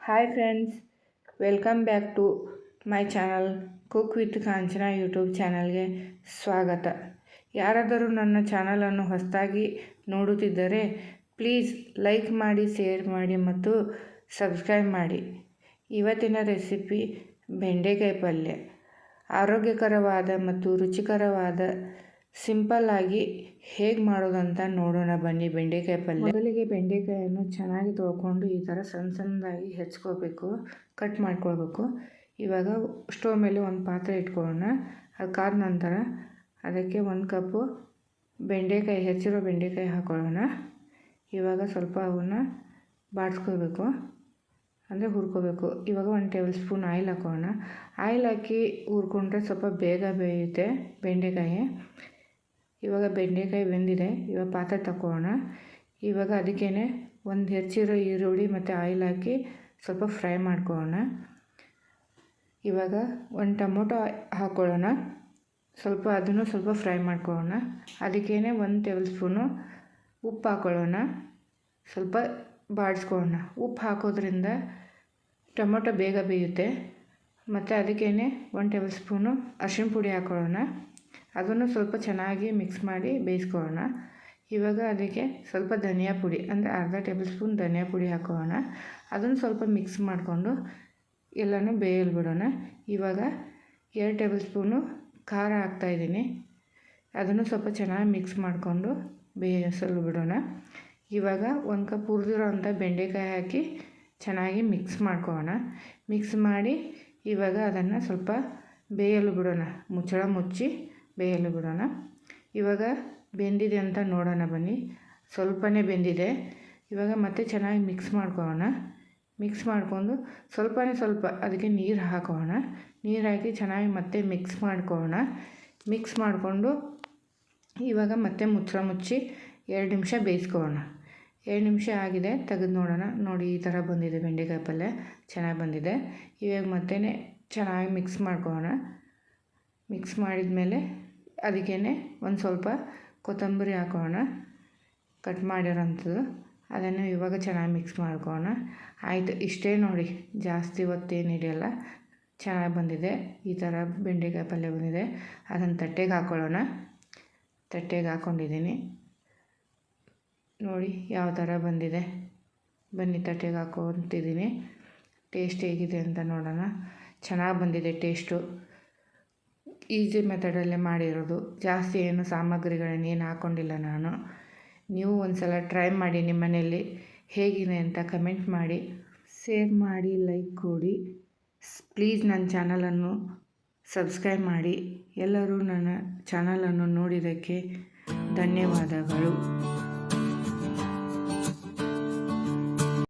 Hi friends, welcome back to my channel cook with Kanchana YouTube ಚಾನಲ್ಗೆ ಸ್ವಾಗತ. ಯಾರಾದರೂ ನನ್ನ ಚಾನಲನ್ನು ಹೊಸದಾಗಿ ನೋಡುತ್ತಿದ್ದರೆ ಪ್ಲೀಸ್ ಲೈಕ್ ಮಾಡಿ, ಶೇರ್ ಮಾಡಿ ಮತ್ತು ಸಬ್ಸ್ಕ್ರೈಬ್ ಮಾಡಿ. ಇವತ್ತಿನ ರೆಸಿಪಿ ಬೆಂಡೆಕಾಯಿ ಪಲ್ಯ. ಆರೋಗ್ಯಕರವಾದ ಮತ್ತು ರುಚಿಕರವಾದ ಸಿಂಪಲ್ಲಾಗಿ ಹೇಗೆ ಮಾಡೋದಂತ ನೋಡೋಣ ಬನ್ನಿ. ಬೆಂಡೆಕಾಯಿ ಪಲ್ಯ. ಮೊದಲಿಗೆ ಬೆಂಡೆಕಾಯನ್ನು ಚೆನ್ನಾಗಿ ತೊಳ್ಕೊಂಡು ಈ ಥರ ಸಣ್ಣ ಸಣ್ಣದಾಗಿ ಹೆಚ್ಕೋಬೇಕು, ಕಟ್ ಮಾಡ್ಕೊಳ್ಬೇಕು. ಇವಾಗ ಸ್ಟೋವ್ ಮೇಲೆ ಒಂದು ಪಾತ್ರೆ ಇಟ್ಕೊಳ್ಳೋಣ. ಅದು ಕಾದ ನಂತರ ಅದಕ್ಕೆ 1 ಕಪ್ಪು ಬೆಂಡೆಕಾಯಿ, ಹೆಚ್ಚಿರೋ ಬೆಂಡೆಕಾಯಿ ಹಾಕ್ಕೊಳ್ಳೋಣ. ಇವಾಗ ಸ್ವಲ್ಪ ಅವನ್ನ ಬಾಡಿಸ್ಕೋಬೇಕು, ಅಂದರೆ ಹುರ್ಕೋಬೇಕು. ಇವಾಗ 1 ಟೇಬಲ್ ಸ್ಪೂನ್ ಆಯಿಲ್ ಹಾಕೋಣ. ಆಯಿಲ್ ಹಾಕಿ ಹುರ್ಕೊಂಡ್ರೆ ಸ್ವಲ್ಪ ಬೇಗ ಬೇಯುತ್ತೆ ಬೆಂಡೆಕಾಯಿ. ಇವಾಗ ಬೆಂಡೆಕಾಯಿ ಬೆಂದಿದೆ. ಇವಾಗ ಪಾತ್ರೆ ತಗೊಳ್ಳೋಣ. ಇವಾಗ ಅದಕ್ಕೇ ಒಂದು ಹೆಚ್ಚಿರೋ ಈರುಳ್ಳಿ ಮತ್ತು ಆಯಿಲ್ ಹಾಕಿ ಸ್ವಲ್ಪ ಫ್ರೈ ಮಾಡ್ಕೊಳ್ಳೋಣ. ಇವಾಗ 1 ಟೊಮೊಟೊ ಹಾಕ್ಕೊಳ್ಳೋಣ. ಅದನ್ನು ಸ್ವಲ್ಪ ಫ್ರೈ ಮಾಡ್ಕೊಳ್ಳೋಣ. ಅದಕ್ಕೇ 1 ಟೇಬಲ್ ಸ್ಪೂನು ಉಪ್ಪು ಹಾಕ್ಕೊಳ್ಳೋಣ. ಸ್ವಲ್ಪ ಬಾಡಿಸ್ಕೊಳ್ಳೋಣ. ಉಪ್ಪು ಹಾಕೋದ್ರಿಂದ ಟೊಮೊಟೊ ಬೇಗ ಬೇಯುತ್ತೆ. ಮತ್ತು ಅದಕ್ಕೇ 1 ಟೇಬಲ್ ಸ್ಪೂನು ಅರಿಶಿಣ ಪುಡಿ ಹಾಕ್ಕೊಳ್ಳೋಣ. ಅದನ್ನು ಸ್ವಲ್ಪ ಚೆನ್ನಾಗಿ ಮಿಕ್ಸ್ ಮಾಡಿ ಬೇಯಿಸ್ಕೊಳ್ಳೋಣ. ಇವಾಗ ಅದಕ್ಕೆ ಸ್ವಲ್ಪ ಧನಿಯಾ ಪುಡಿ, ಅಂದರೆ ಅರ್ಧ ಟೇಬಲ್ ಸ್ಪೂನ್ ಧನಿಯಾ ಪುಡಿ ಹಾಕೋಣ. ಅದನ್ನು ಸ್ವಲ್ಪ ಮಿಕ್ಸ್ ಮಾಡಿಕೊಂಡು ಎಲ್ಲನೂ ಬೇಯಲು ಬಿಡೋಣ. ಇವಾಗ 2 ಟೇಬಲ್ ಸ್ಪೂನು ಖಾರ ಹಾಕ್ತಾಯಿದ್ದೀನಿ. ಅದನ್ನು ಸ್ವಲ್ಪ ಚೆನ್ನಾಗಿ ಮಿಕ್ಸ್ ಮಾಡಿಕೊಂಡು ಬೇಯಿಸಲು ಬಿಡೋಣ. ಇವಾಗ 1 ಕಪ್ ಹುರಿದಿರೋ ಅಂಥ ಬೆಂಡೆಕಾಯಿ ಹಾಕಿ ಚೆನ್ನಾಗಿ ಮಿಕ್ಸ್ ಮಾಡ್ಕೊಳ್ಳೋಣ. ಮಿಕ್ಸ್ ಮಾಡಿ ಇವಾಗ ಅದನ್ನು ಸ್ವಲ್ಪ ಬೇಯಲು ಬಿಡೋಣ. ಮುಚ್ಚಳ ಮುಚ್ಚಿ ಬೇಯಲು ಬಿಡೋಣ. ಇವಾಗ ಬೆಂದಿದೆ ಅಂತ ನೋಡೋಣ ಬನ್ನಿ. ಸ್ವಲ್ಪನೇ ಬೆಂದಿದೆ. ಇವಾಗ ಮತ್ತೆ ಚೆನ್ನಾಗಿ ಮಿಕ್ಸ್ ಮಾಡ್ಕೊಳ್ಳೋಣ. ಮಿಕ್ಸ್ ಮಾಡಿಕೊಂಡು ಸ್ವಲ್ಪ ಅದಕ್ಕೆ ನೀರು ಹಾಕೋಣ. ನೀರು ಹಾಕಿ ಚೆನ್ನಾಗಿ ಮತ್ತೆ ಮಿಕ್ಸ್ ಮಾಡ್ಕೊಳ್ಳೋಣ. ಮಿಕ್ಸ್ ಮಾಡಿಕೊಂಡು ಇವಾಗ ಮತ್ತೆ ಮುಚ್ಚಳ ಮುಚ್ಚಿ 2 ನಿಮಿಷ ಬೇಯಿಸ್ಕೊಳ್ಳೋಣ. 2 ನಿಮಿಷ ಆಗಿದೆ, ತೆಗೆದು ನೋಡೋಣ. ನೋಡಿ, ಈ ಥರ ಬಂದಿದೆ ಬೆಂಡೆಕಾಯಿ ಪಲ್ಯ, ಚೆನ್ನಾಗಿ ಬಂದಿದೆ. ಇವಾಗ ಮತ್ತೆ ಚೆನ್ನಾಗಿ ಮಿಕ್ಸ್ ಮಾಡ್ಕೊಳ್ಳೋಣ. ಮಿಕ್ಸ್ ಮಾಡಿದ ಮೇಲೆ ಅದಕ್ಕೇ ಒಂದು ಸ್ವಲ್ಪ ಕೊತ್ತಂಬರಿ ಹಾಕೋಣ, ಕಟ್ ಮಾಡಿರೋಂಥದ್ದು. ಅದನ್ನು ಇವಾಗ ಚೆನ್ನಾಗಿ ಮಿಕ್ಸ್ ಮಾಡ್ಕೊಳ್ಳೋಣ. ಆಯಿತು, ಇಷ್ಟೇ ನೋಡಿ, ಜಾಸ್ತಿ ಹೊತ್ತೇನು ಹಿಡಿಯಲ್ಲ. ಚೆನ್ನಾಗಿ ಬಂದಿದೆ. ಈ ಥರ ಬೆಂಡೆಕಾಯಿ ಪಲ್ಯ ಬಂದಿದೆ. ಅದನ್ನು ತಟ್ಟೆಗೆ ಹಾಕ್ಕೊಳ್ಳೋಣ. ತಟ್ಟೆಗೆ ಹಾಕ್ಕೊಂಡಿದ್ದೀನಿ ನೋಡಿ ಯಾವ ಥರ ಬಂದಿದೆ. ಬನ್ನಿ, ತಟ್ಟೆಗೆ ಹಾಕ್ಕೊತಿದ್ದೀನಿ. ಟೇಸ್ಟ್ ಹೇಗಿದೆ ಅಂತ ನೋಡೋಣ. ಚೆನ್ನಾಗಿ ಬಂದಿದೆ ಟೇಸ್ಟು. ಈಸಿ ಮೆಥಡಲ್ಲೇ ಮಾಡಿರೋದು. ಜಾಸ್ತಿ ಏನು ಸಾಮಗ್ರಿಗಳನ್ನೇನು ಹಾಕ್ಕೊಂಡಿಲ್ಲ ನಾನು. ನೀವು ಒಂದು ಸಲ ಟ್ರೈ ಮಾಡಿ ನಿಮ್ಮ ಮನೆಯಲ್ಲಿ. ಹೇಗಿದೆ ಅಂತ ಕಮೆಂಟ್ ಮಾಡಿ, ಶೇರ್ ಮಾಡಿ, ಲೈಕ್ ಕೊಡಿ. ಪ್ಲೀಸ್ ನನ್ನ ಚಾನಲನ್ನು ಸಬ್ಸ್ಕ್ರೈಬ್ ಮಾಡಿ. ಎಲ್ಲರೂ ನನ್ನ ಚಾನಲನ್ನು ನೋಡಿದ್ದಕ್ಕೆ ಧನ್ಯವಾದಗಳು.